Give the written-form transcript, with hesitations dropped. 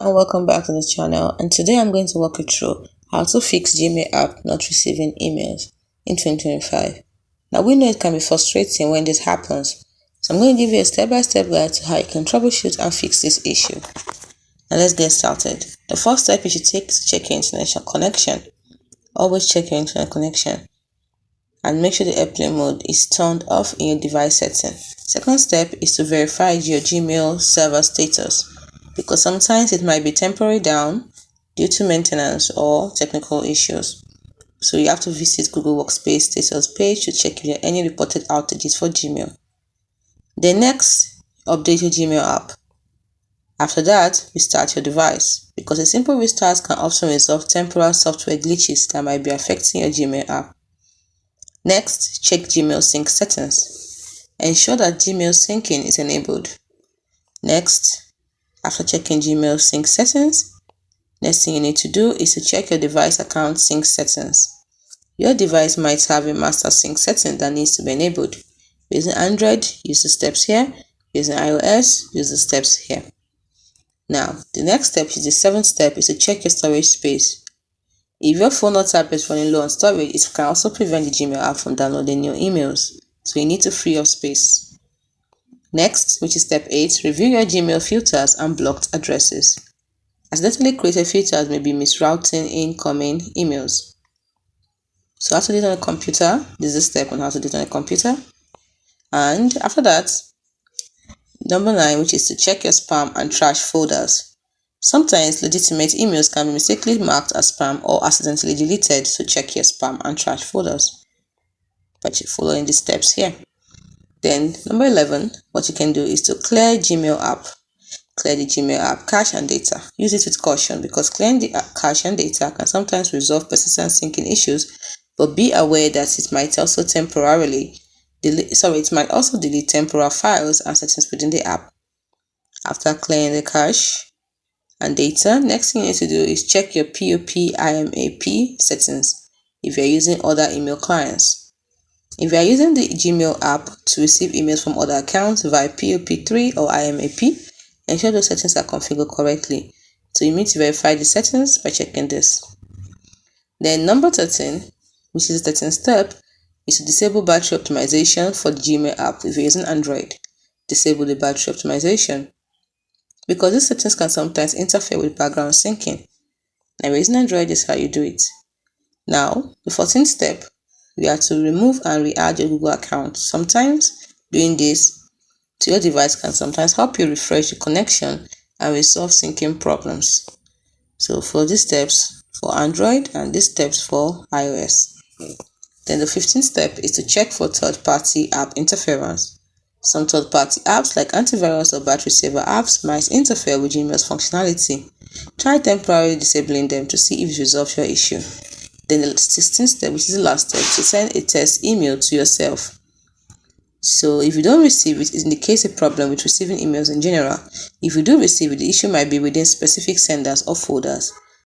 And welcome back to the channel, and today I'm going to walk you through how to fix Gmail app not receiving emails in 2025. Now we know it can be frustrating when this happens, so I'm going to give you a step-by-step guide to how you can troubleshoot and fix this issue. Now let's get started. The first step you should take is to check your internet connection. Always check your internet connection and make sure the airplane mode is turned off in your device setting. Second step is to verify your Gmail server status, because sometimes it might be temporarily down due to maintenance or technical issues. So you have to visit Google Workspace status page to check if there are any reported outages for Gmail. Then next, update your Gmail app. After that, restart your device, because a simple restart can often resolve temporary software glitches that might be affecting your Gmail app. Next, check Gmail sync settings. Ensure that Gmail syncing is enabled. Next, after checking Gmail sync settings, next thing you need to do is to check your device account sync settings. Your device might have a master sync setting that needs to be enabled. Using Android, use the steps here. Using iOS, use the steps here. Now, the next step, the seventh step, is to check your storage space. If your phone or tablet is running low on storage, it can also prevent the Gmail app from downloading new emails, so you need to free up space. Next, which is step 8, review your Gmail filters and blocked addresses. Accidentally created filters may be misrouting incoming emails. So how to do it on a computer, this is a step on how to do it on a computer. And after that, number 9, which is to check your spam and trash folders. Sometimes legitimate emails can be mistakenly marked as spam or accidentally deleted, so check your spam and trash folders by following the steps here. Then number 11, what you can do is to clear Gmail app. Clear the Gmail app cache and data. Use it with caution, because clearing the cache and data can sometimes resolve persistent syncing issues, but be aware that it might also delete temporal files and settings within the app. After clearing the cache and data, next thing you need to do is check your POP/IMAP settings if you're using other email clients. If you are using the Gmail app to receive emails from other accounts via POP3 or IMAP, ensure those settings are configured correctly. So you need to verify the settings by checking this. Then number 13, which is the 13th step, is to disable battery optimization for the Gmail app. If you're using Android, disable the battery optimization, because these settings can sometimes interfere with background syncing. Now, using Android is how you do it. Now, the 14th step, we are to remove and re-add your Google account. Sometimes doing this to your device can sometimes help you refresh the connection and resolve syncing problems. So for these steps for Android and these steps for iOS. Then the 15th step is to check for third-party app interference. Some third-party apps like antivirus or battery saver apps might interfere with Gmail's functionality. Try temporarily disabling them to see if it resolves your issue. Then the 16th step, which is the last step, to send a test email to yourself. So if you don't receive it, it indicates a problem with receiving emails in general. If you do receive it, the issue might be within specific senders or folders.